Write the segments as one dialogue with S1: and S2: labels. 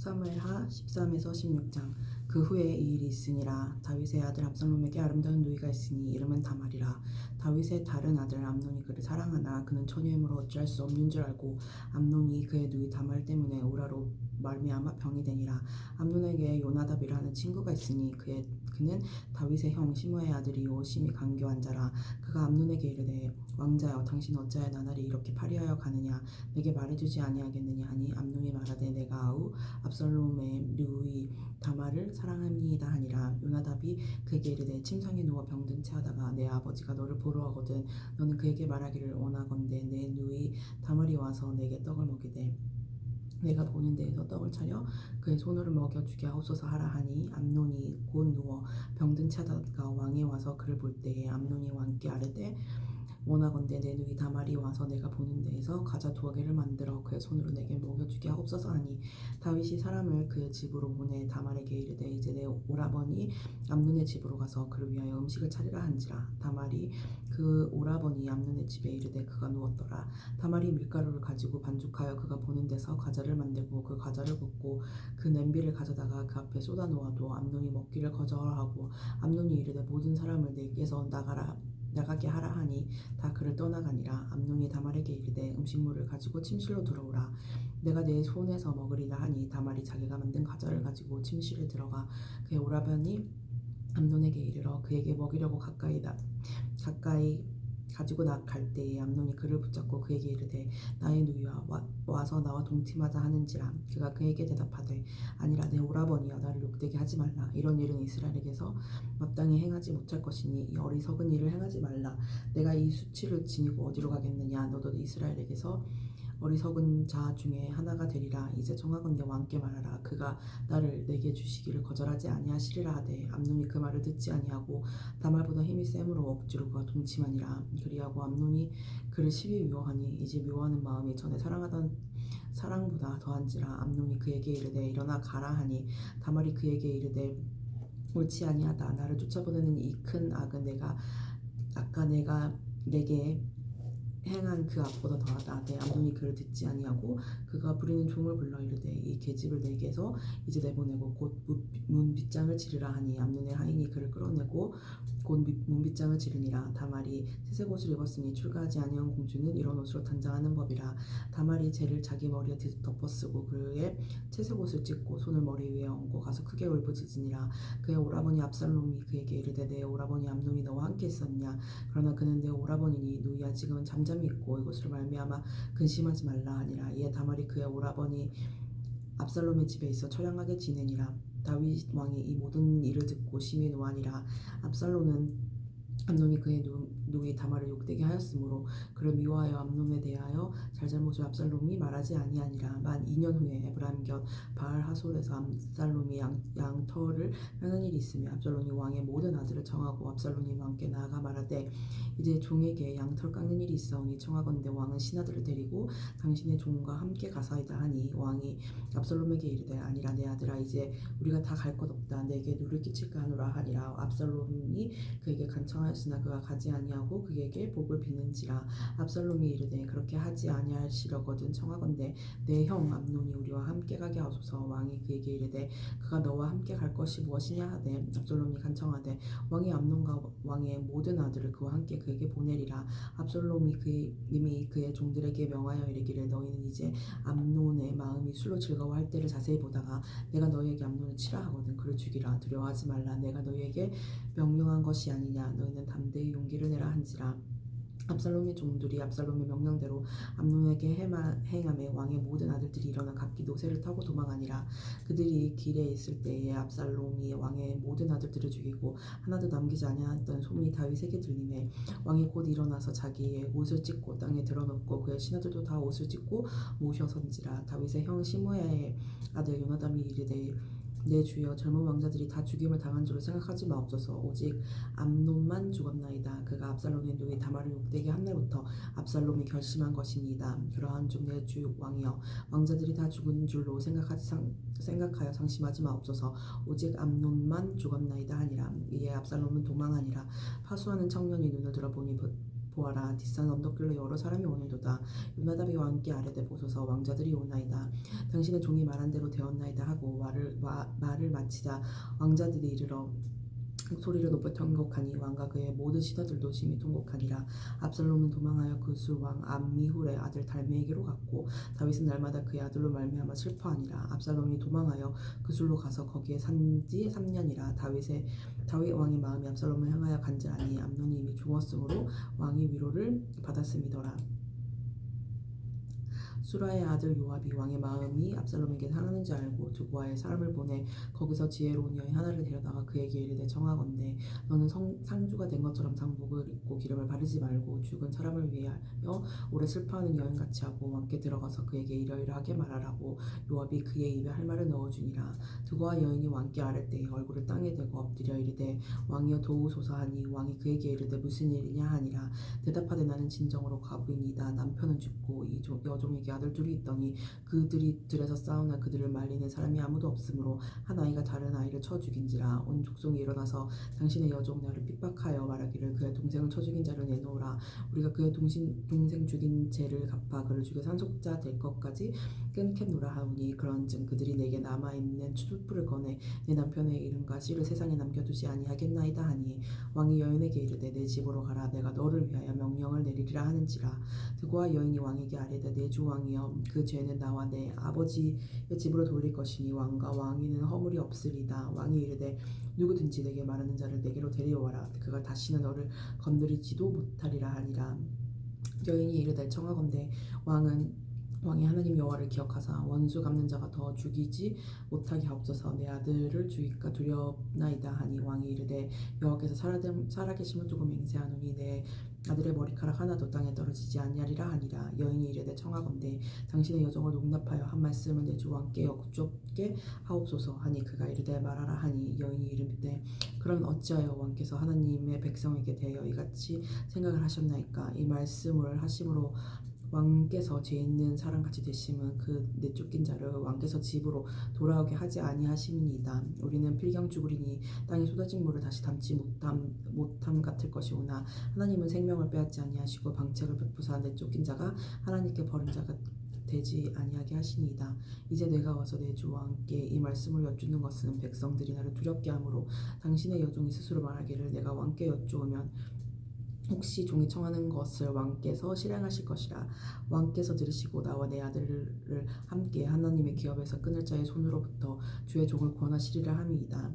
S1: 사무엘하 13에서 16장. 그 후에 이 일이 있으니라. 다윗의 아들 압살롬에게 아름다운 누이가 있으니 이름은 다말이라. 다윗의 다른 아들 암논이 그를 사랑하나 그는 처녀이므로 어찌할 수 없는 줄 알고 암논이 그의 누이 다말 때문에 우라로 말미암아 병이 되니라. 암논에게 요나답이라는 친구가 있으니 그는 다윗의 형 시므의 아들이요 심히 간교한 자라. 그가 암논에게 이르되 왕자여 당신 어찌하여 나날이 이렇게 파리하여 가느냐. 내게 말해주지 아니하겠느냐 하니 암논이 말하되 내가 아우 압살롬의 누이 다말을 사랑합니다 하니라. 요나답이 그에게 이르되 침상에 누워 병든 채 하다가 내 아버지가 너를 보러 가거든 너는 그에게 말하기를 원하건대 내 누이 다말이 와서 내게 떡을 먹이되 내가 보는 데에서 떡을 차려 그의 손으로 먹여주게 하옵소서 하라 하니 암논이 곧 누워 병든 채 하다가 왕이 와서 그를 볼 때에 암논이 왕께 아뢰되 원하건대 내 누이 다말이 와서 내가 보는 데에서 가자 2개를 만들어 그의 손으로 내게 먹여주게 하옵소서 하니 다윗이 사람을 그의 집으로 보내 다말에게 이르되 이제 내 오라버니 암논의 집으로 가서 그를 위하여 음식을 차리라 한지라. 다말이 그 오라버니 암논의 집에 이르되 그가 누웠더라. 다말이 밀가루를 가지고 반죽하여 그가 보는 데서 과자를 만들고 그 과자를 굽고 그 냄비를 가져다가 그 앞에 쏟아 놓아도 암논이 먹기를 거절하고 암논이 이르되 모든 사람을 내게서 나가게 하라 하니 다 그를 떠나가니라. 암논이 다말에게 이르되 음식물을 가지고 침실로 들어오라. 내가 내 손에서 먹으리라 하니 다말이 자기가 만든 과자를 가지고 침실에 들어가 그의 오라버니 암논에게 이르러 그에게 먹이려고 가까이 가지고 갈 때에 암논이 그를 붙잡고 그에게 이르되 나의 누이와 와서 나와 동침하자 하는지라. 그가 그에게 대답하되 아니라 내 오라버니여 나를 욕되게 하지 말라. 이런 일은 이스라엘에게서 마땅히 행하지 못할 것이니 이 어리석은 일을 행하지 말라. 내가 이 수치를 지니고 어디로 가겠느냐. 너도 이스라엘에게서 어리석은 자 중에 하나가 되리라. 이제 청하건대 왕께 말하라. 그가 나를 내게 주시기를 거절하지 아니하시리라 하되 암논이 그 말을 듣지 아니하고 다말보다 힘이 셈으로 억지로 그와 동침하니라. 그리하고 암논이 그를 시비 미워하니 이제 미워하는 마음이 전에 사랑하던 사랑보다 더한지라. 암논이 그에게 이르되 일어나 가라 하니 다말이 그에게 이르되 옳지 아니하다. 나를 쫓아보내는 이 큰 악은 내가 내게 행한 그 악보다 더하다. 내 암논이 그를 듣지 아니하고 그가 부리는 종을 불러 이르되 이 계집을 내게서 이제 내보내고 곧 문빗장을 지르라 하니 암논의 하인이 그를 끌어내고 곧 문빗장을 지르니라. 다말이 새색 옷을 입었으니 출가하지 아니한 공주는 이런 옷으로 단장하는 법이라. 다말이 재를 자기 머리에 덮어쓰고 그의 채색 옷을 찢고 손을 머리 위에 얹고 가서 크게 울부짖으니라. 그의 오라버니 압살롬이 그에게 이르되 내 오라버니 암논이 너와 함께 있었냐. 그러나 그는 내 오라버니니 누이야 지금은 잠잠히 있고 이것으로 말미암아 근심하지 말라 하니라. 이에 다말이 그의 오라버니 압살롬의 집에 있어 처량하게 지내니라. 다윗 왕이 이 모든 일을 듣고 심히 노하니라. 암논이 그의 누이 다말을 욕되게 하였으므로 그를 미워하여 암논에 대하여 잘잘못을 압살롬이 말하지 아니하니라. 만 2년 후에 에브라임 곁 바알 하솔에서 압살롬이 양털을 깎는 일이 있으며 압살롬이 왕의 모든 아들을 청하고 압살롬이 왕께 나아가 말하되 이제 종에게 양털 깎는 일이 있사오니 청하건대 왕은 신하들을 데리고 당신의 종과 함께 가사이다 하니 왕이 압살롬에게 이르되 아니라 내 아들아 이제 우리가 다 갈 것 없다. 내게 누를 끼칠까 하노라 하니라. 압살롬이 그에게 간청하였으나 그가 가지 아니하고 그에게 복을 비는지라. 압살롬이 이르되 그렇게 하지 아니하시려거든 청하건대 내 형 암논이 우리와 함께 가게 하소서. 왕이 그에게 이르되 그가 너와 함께 갈 것이 무엇이냐 하되 압살롬이 간청하되 왕이 암논과 왕의 모든 아들을 그와 함께 그에게 보내리라. 압살롬이 이미 그의 종들에게 명하여 이르기를 너희는 이제 암논의 마음이 술로 즐거워할 때를 자세히 보다가 내가 너희에게 암논을 치라 하거든 그를 죽이라. 두려워하지 말라. 내가 너희에게 명령한 것이 아니냐. 너희는 담대히 용기를 내라 한지라. 압살롬의 종들이 압살롬의 명령대로 암논에게 행하매 왕의 모든 아들들이 일어나 각기 노새를 타고 도망하니라. 그들이 길에 있을 때에 압살롬이 왕의 모든 아들들을 죽이고 하나도 남기지 아니하였던 소문이 다윗에게 들리매 왕이 곧 일어나서 자기의 옷을 찢고 땅에 드러눕고 그의 신하들도 다 옷을 찢고 모셔선지라. 다윗의 형 시므의 아들 요나답이 이르되 내 주여 젊은 왕자들이 다 죽임을 당한 줄을 생각하지 마옵소서. 오직 암논만 죽었나이다. 그가 압살롬의 누이 다말을 욕되게 한 날부터 압살롬이 결심한 것이니이다. 그러한 중 내 주 왕이여 왕자들이 다 죽은 줄로 생각하여 상심하지 마옵소서. 오직 암논만 죽었나이다 하니라. 이에 압살롬은 도망하니라. 파수하는 청년이 눈을 들어보니 보아라 뒷산 언덕길로 여러 사람이 오는도다. 요나답이 왕께 아뢰되 보소서 왕자들이 오나이다. 당신의 종이 말한 대로 되었나이다 하고 말을 마치자 왕자들이 이르러 소리를 높여 통곡하니 왕과 그의 모든 신하들도 심히 통곡하니라. 압살롬은 도망하여 그술 왕 암미훌의 아들 달메에게로 갔고 다윗은 날마다 그의 아들로 말미암아 슬퍼하니라. 압살롬이 도망하여 그술로 가서 거기에 산지 3년이라. 다윗 왕의 마음이 압살롬을 향하여 간절하니 암논이 이미 죽었으므로 왕이 위로를 받았음이더라. 수라의 아들 요압이 왕의 마음이 압살롬에게 상하는지 알고 두고아에 사람을 보내 거기서 지혜로운 여인 하나를 데려다가 그에게 이르되 청하건대 너는 상주가 된 것처럼 상복을 입고 기름을 바르지 말고 죽은 사람을 위하여 오래 슬퍼하는 여인같이 하고 왕께 들어가서 그에게 이러이러하게 말하라고 요압이 그의 입에 할 말을 넣어주니라. 두고아 여인이 왕께 아랠 때에 얼굴을 땅에 대고 엎드려 이르되 왕이여 도우소서 하니 왕이 그에게 이르되 무슨 일이냐 하니라. 대답하되 나는 진정으로 과부이니이다. 남편은 죽고 이 여종에게 아들 둘이 있더니 그들이 들에서 싸우나 그들을 말리는 사람이 아무도 없으므로 한 아이가 다른 아이를 쳐 죽인지라. 온 족속이 일어나서 당신의 여종 나를 핍박하여 말하기를 그의 동생을 쳐 죽인 자를 내놓으라. 우리가 그의 동생 죽인 죄를 갚아 그를 죽여 산속자 될 것까지 끊겠노라 하오니 그런즉 그들이 내게 남아있는 촛불을 꺼내 내 남편의 이름과 씨를 세상에 남겨두지 아니하겠나이다 하니 왕이 여인에게 이르되 내 집으로 가라. 내가 너를 위하여 명령을 내리리라 하는지라. 두고아 여인이 왕에게 아뢰되 내 주 왕이여 그 죄는 나와 내 아버지의 집으로 돌릴 것이니 왕과 왕위는 허물이 없으리다. 왕이 이르되 누구든지 내게 말하는 자를 내게로 데려와라. 그가 다시는 너를 건드리지도 못하리라 하니라. 여인이 이르되 청하건대 왕이 하나님 여호와를 기억하사 원수 갚는 자가 더 죽이지 못하게 하옵소서. 내 아들을 죽일까 두렵나이다 하니 왕이 이르되 여호와께서 살아계심을 두고 맹세하노니 내 아들의 머리카락 하나도 땅에 떨어지지 아니하리라 하니라. 여인이 이르되 청하건대 당신의 여종을 농납하여 한 말씀을 내 주 왕께 여쭙게 하옵소서 하니 그가 이르되 말하라 하니 여인이 이르되 그럼 어찌하여 왕께서 하나님의 백성에게 대하여 이같이 생각을 하셨나이까. 이 말씀을 하심으로 왕께서 죄 있는 사람같이 되심은 그 내쫓긴 자를 왕께서 집으로 돌아오게 하지 아니하심이니이다. 우리는 필경 죽으리니 땅에 쏟아진 물을 다시 담지 못함 같을 것이오나 하나님은 생명을 빼앗지 아니하시고 방책을 베푸사 내쫓긴 자가 하나님께 버린 자가 되지 아니하게 하시니이다. 이제 내가 와서 내 주 왕께 이 말씀을 여쭙는 것은 백성들이 나를 두렵게 하므로 당신의 여종이 스스로 말하기를 내가 왕께 여쭈으면 혹시 종이 청하는 것을 왕께서 실행하실 것이라. 왕께서 들으시고 나와 내 아들을 함께 하나님의 기업에서 끊을 자의 손으로부터 주의 종을 구원하시리라 함이이다.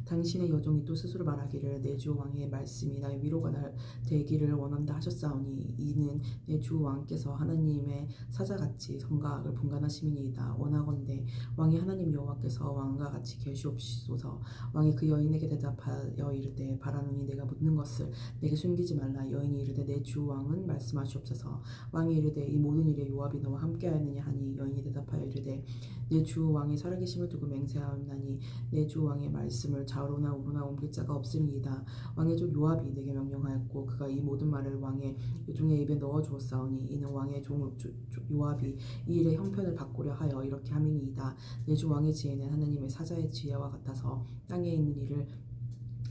S1: 당신의 여종이 또 스스로 말하기를 내 주 왕의 말씀이 나의 위로가 되기를 원한다 하셨사오니 이는 내 주 왕께서 하나님의 사자같이 선과 악을 분간하심이니이다. 원하건대 왕이 하나님 여호와께서 왕과 같이 계시옵소서. 왕이 그 여인에게 대답하여 이르되 바라노니 내가 묻는 것을 내게 숨기지 말라. 여인이 이르되 내 주 왕은 말씀하시옵소서. 왕이 이르되 이 모든 일에 요압이 너와 함께하였느냐 하니 여인이 대답하여 이르되 내 주 왕이 살아계심을 두고 맹세하였나니 내 주 왕의 말씀을 좌우로나 우로나 옮길 자가 없으니이다. 왕의 종 요압이 내게 명령하였고 그가 이 모든 말을 왕의 종의 입에 넣어 주었사오니 이는 왕의 종 요압이 이 일의 형편을 바꾸려 하여 이렇게 함이니이다. 내 주 왕의 지혜는 하나님의 사자의 지혜와 같아서 땅에 있는 일을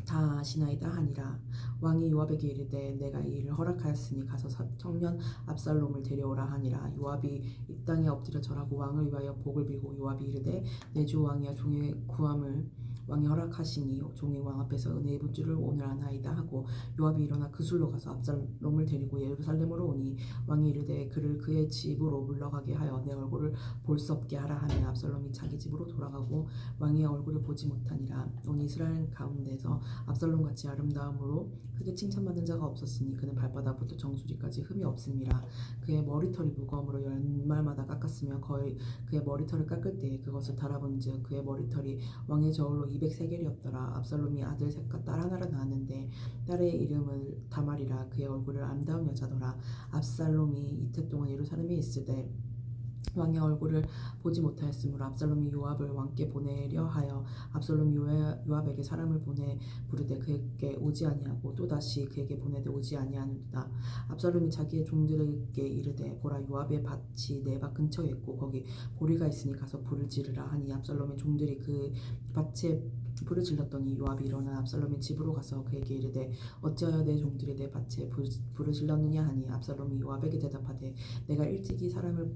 S1: 다 아시나이다 하니라. 왕이 요압에게 이르되 내가 이 일을 허락하였으니 가서 청년 압살롬을 데려오라 하니라. 요압이 이 땅에 엎드려 절하고 왕을 위하여 복을 빌고 요압이 이르되 내 주 왕이여 종의 구함을 왕이 허락하시니 종이 왕 앞에서 은혜 입은 줄을 오늘 아나이다 하고 요압이 일어나 그술로 가서 압살롬을 데리고 예루살렘으로 오니 왕이 이르되 그를 그의 집으로 물러가게 하여 내 얼굴을 볼 수 없게 하라 하며 압살롬이 자기 집으로 돌아가고 왕의 얼굴을 보지 못하니라. 온 이스라엘 가운데서 압살롬같이 아름다움으로 크게 칭찬받는 자가 없었으니 그는 발바닥부터 정수리까지 흠이 없음이라. 그의 머리털이 무거움으로 연말마다 깎았으며 거의 그의 머리털을 깎을 때에 그것을 달아본즉 그의 머리털이 왕의 저울로 200세겔이었더라. 압살롬이 아들 셋과 딸 하나를 낳았는데 딸의 이름을 다말이라. 그의 얼굴을 아름다운 여자더라. 압살롬이 이태 동안 예루살렘에 있을 때 왕의 얼굴을 보지 못하였으므로 압살롬이 요압을 왕께 보내려 하여 압살롬이 요압에게 사람을 보내 부르되 그에게 오지 아니하고 또다시 그에게 보내되 오지 아니하는도다. 압살롬이 자기의 종들에게 이르되 보라, 요압의 밭이 내 밭 근처에 있고 거기 보리가 있으니 가서 불을 지르라 하니 압살롬의 종들이 그 밭에 불을 질렀더니 요압이 일어나 압살롬의 집으로 가서 그에게 이르되 어찌하여 내 종들이 내 밭에 불을 질렀느냐 하니 압살롬이 요압에게 대답하되 내가 일찍이 사람을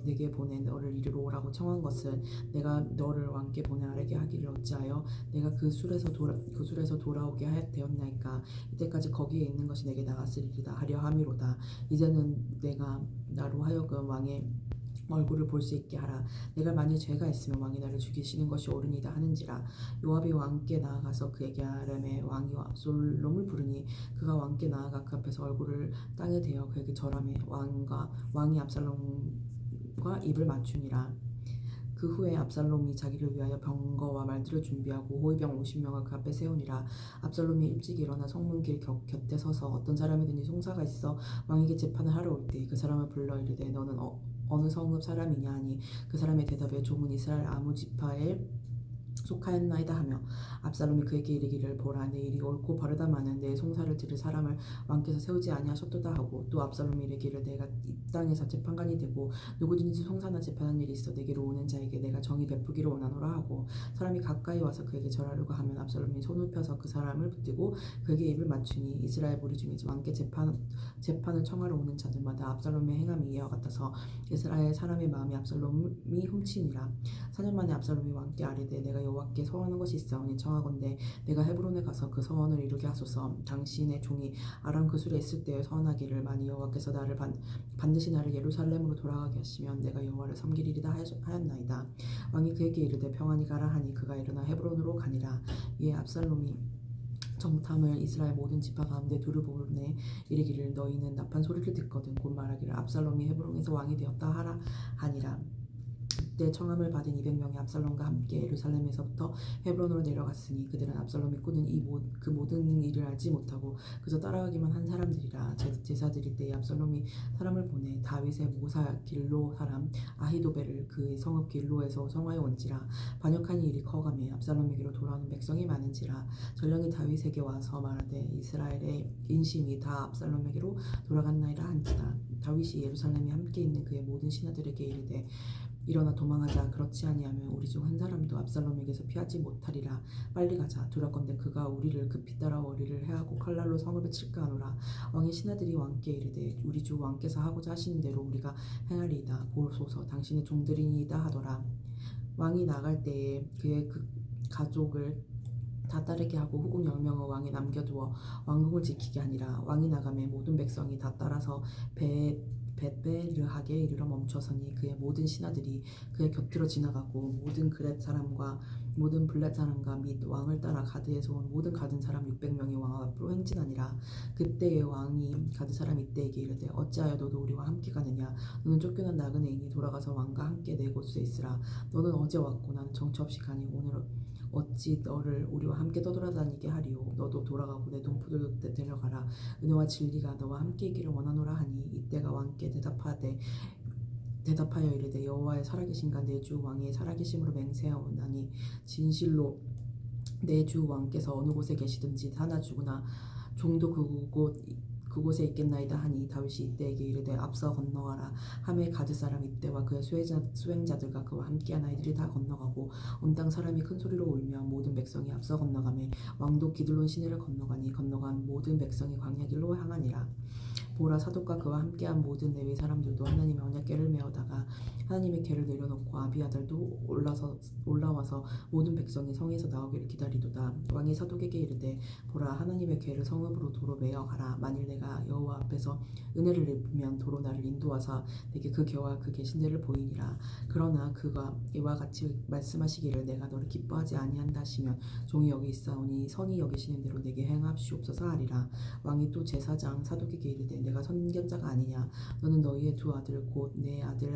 S1: 내게 보내 너를 이리로 오라고 청한 것은 내가 너를 왕께 보내 아뢰게 하기를 어찌하여 내가 그 술에서 돌아오게 되었나이까. 이때까지 거기에 있는 것이 내게 나갔으리이다 하려 함이로다. 이제는 내가 나로 하여금 왕의 얼굴을 볼 수 있게 하라. 내가 만일 죄가 있으면 왕이 나를 죽이시는 것이 옳으니이다 하는지라. 요압이 왕께 나아가서 그에게 아뢰매 왕이 압살롬을 부르니 그가 왕께 나아가 그 앞에서 얼굴을 땅에 대어 그에게 절하매 왕이 압살롬과 입을 맞추니라. 그 후에 압살롬이 자기를 위하여 병거와 말들을 준비하고 호위병 50명을 그 앞에 세우니라. 압살롬이 일찍 일어나 성문길 곁에 서서 어떤 사람이든지 송사가 있어 왕에게 재판을 하러 올 때 그 사람을 불러 이르되 너는 어느 성읍 사람이냐 하니 그 사람의 대답에 종은 이스라엘 아무 지파에 속하였나이다 하며 압살롬이 그에게 이르기를 보라, 내 일이 옳고 바르다마는 내 송사를 들을 사람을 왕께서 세우지 아니하셨도다 하고 또 압살롬이 이르기를 내가 이 땅에서 재판관이 되고 누구든지 송사나 재판한 일이 있어 내게로 오는 자에게 내가 정의 베푸기를 원하노라 하고 사람이 가까이 와서 그에게 절하려고 하면 압살롬이 손을 펴서 그 사람을 붙들고 그에게 입을 맞추니 이스라엘 무리 중에서 왕께 재판을 청하러 오는 자들마다 압살롬의 행함이 이와 같아서 이스라엘 사람의 마음이 압살롬이 훔치니라. 4년 만에 압살롬이 왕께 아뢰되 내가 여호와께 서원한 것이 있사오니 청하건대 내가 헤브론에 가서 그 서원을 이루게 하소서. 당신의 종이 아람 그술에 있을 때에 서원하기를 만일 여호와께서 반드시 나를 예루살렘으로 돌아가게 하시면 내가 여호와를 섬기리이다 하였나이다. 왕이 그에게 이르되 평안히 가라 하니 그가 일어나 헤브론으로 가니라. 이에 압살롬이 정탐을 이스라엘 모든 지파 가운데 두루 보내 이르기를 너희는 나팔 소리를 듣거든 곧 말하기를 압살롬이 헤브론에서 왕이 되었다 하라 하니라. 그때 청함을 받은 200명이 압살롬과 함께 예루살렘에서부터 헤브론으로 내려갔으니 그들은 압살롬이 꾸는 그 모든 일을 알지 못하고 그저 따라가기만 한 사람들이라. 제사드릴 때에 압살롬이 사람을 보내 다윗의 모사 길로 사람 아히도벨을 그 성읍 길로에서 성하여 온지라. 반역한 일이 커가며 압살롬에게로 돌아오는 백성이 많은지라. 전령이 다윗에게 와서 말하되 이스라엘의 인심이 다 압살롬에게로 돌아갔나이다 한지라. 다윗이 예루살렘에 함께 있는 그의 모든 신하들에게 이르되 일어나 도망하자. 그렇지 아니하면 우리 중 한 사람도 압살롬에게서 피하지 못하리라. 빨리 가자. 두렵건대 그가 우리를 급히 따라와 우리를 해하고 칼날로 성읍에 칠까 하노라. 왕의 신하들이 왕께 이르되 우리 주 왕께서 하고자 하시는 대로 우리가 행하리이다. 보소서 당신의 종들이니이다 하더라. 왕이 나갈 때에 그의 그 가족을 다 따르게 하고 후궁 10명을 왕에 남겨두어 왕궁을 지키게 하니라. 왕이 나가매 모든 백성이 다 따라서 벳베르하게 이르러 멈춰서니 그의 모든 신하들이 그의 곁으로 지나가고 모든 그렛 사람과 모든 블렛 사람과 및 왕을 따라 가드에서 온 모든 가든 사람 600명이 왕 앞으로 행진하니라. 그때의 왕이 가드 사람 이때에게 이르되 어찌하여 너도 우리와 함께 가느냐. 너는 쫓겨난 나그네이니 돌아가서 왕과 함께 내 곳에 있으라. 너는 어제 왔고 나는 정처 없이 가니 오늘 어찌 너를 우리와 함께 떠돌아다니게 하리요. 너도 돌아가고 내 동포들 곁에 데려가라. 은혜와 진리가 너와 함께 있기를 원하노라 하니 이때가 왕께 대답하여 이르되 여호와의 살아계신가 내 주 왕의 살아계심으로 맹세하오나니 진실로 내 주 왕께서 어느 곳에 계시든지 하나 주구나 종도 그곳에 있겠나이다 하니 다윗이 이때에게 이르되 앞서 건너가라 하매 가드 사람 이때와 그의 수행자들과 그와 함께한 아이들이 다 건너가고 온 땅 사람이 큰 소리로 울며 모든 백성이 앞서 건너가매 왕도 기들론 시내를 건너간 모든 백성이 광야 길로 향하니라. 보라, 사독과 그와 함께한 모든 레위 사람들도 하나님의 언약궤를 메어다가 하나님의 궤를 내려놓고 아비아달도 올라와서 모든 백성이 성에서 나오기를 기다리도다. 왕이 사독에게 이르되 보라, 하나님의 궤를 성읍으로 도로 메어 가라. 만일 내가 여호와 앞에서 은혜를 입으면 도로 나를 인도하사 내게 그 궤와 그 계신대를 보이니라. 그러나 그가 이와 같이 말씀하시기를 내가 너를 기뻐하지 아니한다 하시면 종이 여기 있사오니 선이 여기시는 대로 내게 행하시옵소서 하리라. 왕이 또 제사장 사독에게 이르되 내가 선견자가 아니냐. 너는 너희의 두 아들 곧 내 아들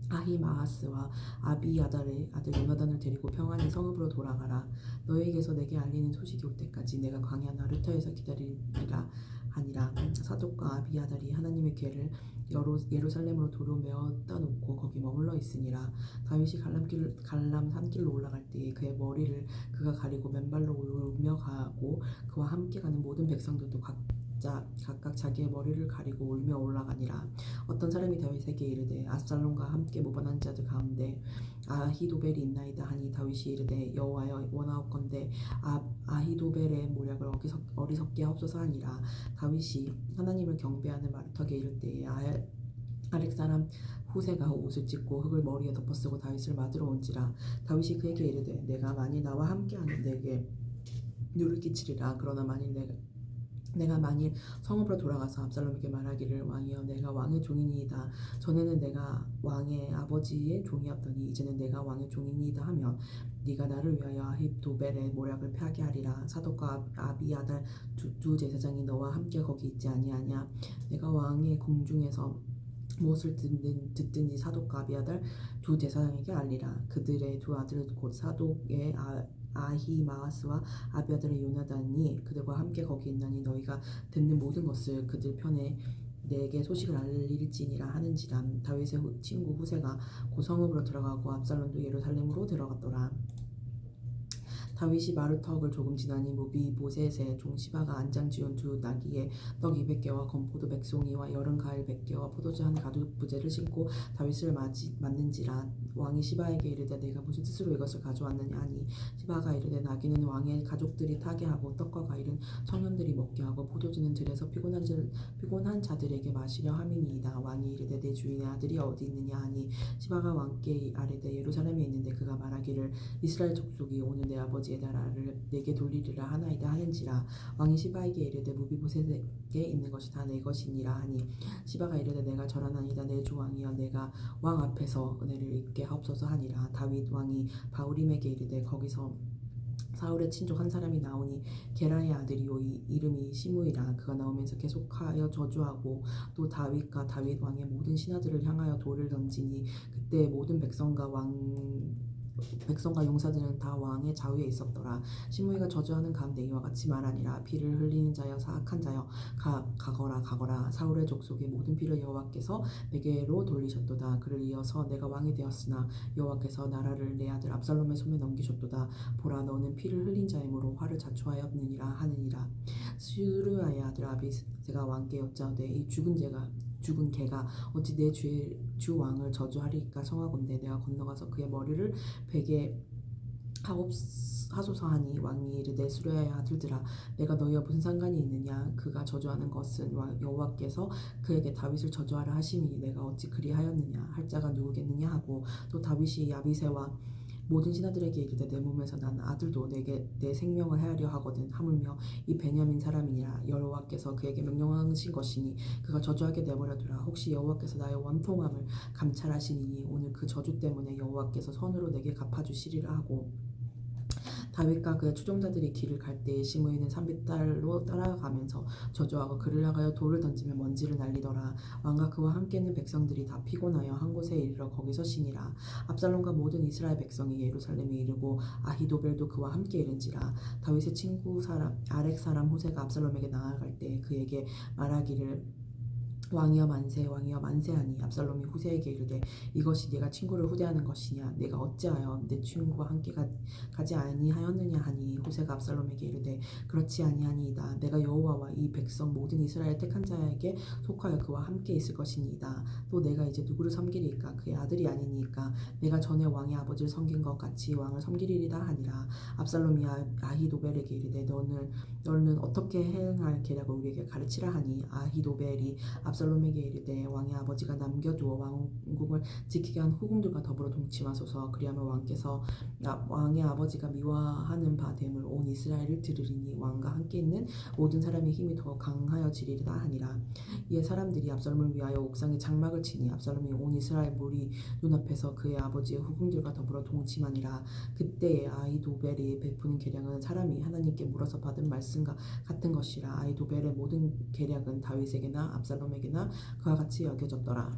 S1: 아히마아스와 아비아달의 아들 요나단을 데리고 평안히 성읍으로 돌아가라. 너희에게서 내게 알리는 소식이 올 때까지 내가 광야 나루터에서 기다리리라 하니라. 사독과 아비아달이 하나님의 궤를 예루살렘으로 돌로 메었다 놓고 거기 머물러 있으니라. 다윗이 갈람 산길로 올라갈 때에 그의 머리를 그가 가리고 맨발로 울며 가고 그와 함께 가는 모든 백성들도 각각 자기의 머리를 가리고 울며 올라가니라. 어떤 사람이 다윗에게 이르되 압살롬과 함께 모반한 자들 가운데 아히도벨이 있나이다 하니 다윗이 이르되 여호와여 원하옵건대 아히도벨의 모략을 어리석게 하옵소서 하니라. 다윗이 하나님을 경배하는 마루턱에 이를 때에 아렉 사람 후세가 옷을 찢고 흙을 머리에 덮어쓰고 다윗을 맞으러 온지라. 다윗이 그에게 이르되 내가 만일 나와 함께하는 내게 누를 끼치리라. 그러나 내가 만일 성읍으로 돌아가서 압살롬에게 말하기를 왕이여 내가 왕의 종이니이다. 전에는 내가 왕의 아버지의 종이었더니 이제는 내가 왕의 종이니이다 하면 네가 나를 위하여 아히도벨의 모략을 패하게 하리라. 사독과 아비아달 두 제사장이 너와 함께 거기 있지 아니하냐. 내가 왕의 궁중에서 무엇을 듣든지 사독과 아비아달 두 제사장에게 알리라. 그들의 두 아들 곧 사독의 아히마아스와 아비아달의 요나단이 그들과 함께 거기 있나니 너희가 듣는 모든 것을 그들 편에 내게 소식을 알릴지니라 하는지라. 다윗의 친구 후세가 그 성읍으로 들어가고 압살롬도 예루살렘으로 들어갔더라. 다윗이 마루턱을 조금 지나니 무비보셋의 종 시바가 안장 지은 두 나귀에 떡 200개와 건포도 100송이와 여름 가을 100개와 포도주 한 가죽 부재를 신고 다윗을 맞는지라. 왕이 시바에게 이르되 내가 무슨 뜻으로 이것을 가져왔느냐 하니 시바가 이르되 나귀는 왕의 가족들이 타게 하고 떡과 과일은 청년들이 먹게 하고 포도주는 들에서 피곤한 자들에게 마시려 함이니이다. 왕이 이르되 내 주인의 아들이 어디 있느냐 하니 시바가 왕께 아뢰되 예루살렘에 있는데 그가 말하기를 이스라엘 족속이 오늘 내 아버지의 나라를 내게 돌리리라 하나이다 하는지라. 왕이 시바에게 이르되 무비보셋에게 있는 것이 다 내 것이니라 하니 시바가 이르되 내가 절하나이다. 내 주 왕이여 내가 왕 앞에서 은혜를 입게 하옵소서 하니라. 다윗 왕이 바울임에게 이르되 거기서 사울의 친족 한 사람이 나오니 게라의 아들이요 이름이 시므이라. 그가 나오면서 계속하여 저주하고 또 다윗과 다윗 왕의 모든 신하들을 향하여 돌을 던지니 그때 모든 백성과 용사들은 다 왕의 좌우에 있었더라. 시므이가 저주하는 가운데 이와 같이 말하니라. 피를 흘리는 자여 사악한 자여 가거라. 사울의 족속의 모든 피를 여호와께서 베개로 돌리셨도다. 그를 이어서 내가 왕이 되었으나 여호와께서 나라를 내 아들 압살롬의 손에 넘기셨도다. 보라 너는 피를 흘린 자이므로 화를 자초하였느니라 하느니라. 스루야의 아들 아비새가 왕께 여짜오되 이 죽은 개가 어찌 내 주 왕을 저주하리까 청하건대 내가 건너가서 그의 머리를 베게 하소서 하니 왕이 이르되 수르야의 아들들아 내가 너희와 무슨 상관이 있느냐. 그가 저주하는 것은 여호와께서 그에게 다윗을 저주하라 하심이니 내가 어찌 그리하였느냐 할 자가 누구겠느냐 하고 또 다윗이 야비새와 모든 신하들에게 이르되 내 몸에서 난 아들도 내게 내 생명을 해하려 하거든. 하물며 이 베냐민 사람이니라. 여호와께서 그에게 명령하신 것이니 그가 저주하게 내버려두라. 혹시 여호와께서 나의 원통함을 감찰하시니 오늘 그 저주 때문에 여호와께서 선으로 내게 갚아주시리라 하고 다윗과 그의 추종자들이 길을 갈 때에 시므이는 산비탈로 따라가면서 저주하고 그를 향하여 돌을 던지며 먼지를 날리더라. 왕과 그와 함께 있는 백성들이 다 피곤하여 한 곳에 이르러 거기서 쉬니라. 압살롬과 모든 이스라엘 백성이 예루살렘에 이르고 아히도벨도 그와 함께 이른지라. 다윗의 친구 아렉 사람 후세가 압살롬에게 나아갈 때 그에게 말하기를 왕이여 만세 왕이여 만세하니 압살롬이 후세에게 이르되 이것이 네가 친구를 후대하는 것이냐. 내가 어찌하여 내 친구와 함께 가지 아니하였느냐 하니 후세가 압살롬에게 이르되 그렇지 아니하니이다. 내가 여호와와 이 백성 모든 이스라엘 택한 자에게 속하여 그와 함께 있을 것이니이다. 또 내가 이제 누구를 섬기리까. 그의 아들이 아니니까 내가 전에 왕의 아버지를 섬긴 것 같이 왕을 섬기리이다 하니라. 압살롬이 아히도벨에게 이르되 너는 어떻게 행할 계략을 우리에게 가르치라 하니 아히도벨이 압살롬에게 이르되 왕의 아버지가 남겨두어 왕궁을 지키게 한 후궁들과 더불어 동침하소서. 그리하면 왕의 아버지가 미워하는 바 됨을 온 이스라엘을 들으리니 왕과 함께 있는 모든 사람의 힘이 더 강하여지리라 하니라. 이에 사람들이 압살롬을 위하여 옥상에 장막을 치니 압살롬이 온 이스라엘 무리 눈앞에서 그의 아버지의 후궁들과 더불어 동침하니라. 그때에 아히도벨이 베푸는 계략은 사람이 하나님께 물어서 받은 말씀과 같은 것이라. 아히도벨의 모든 계략은 다윗에게나 압살롬에게나 그와 같이 여겨졌더라.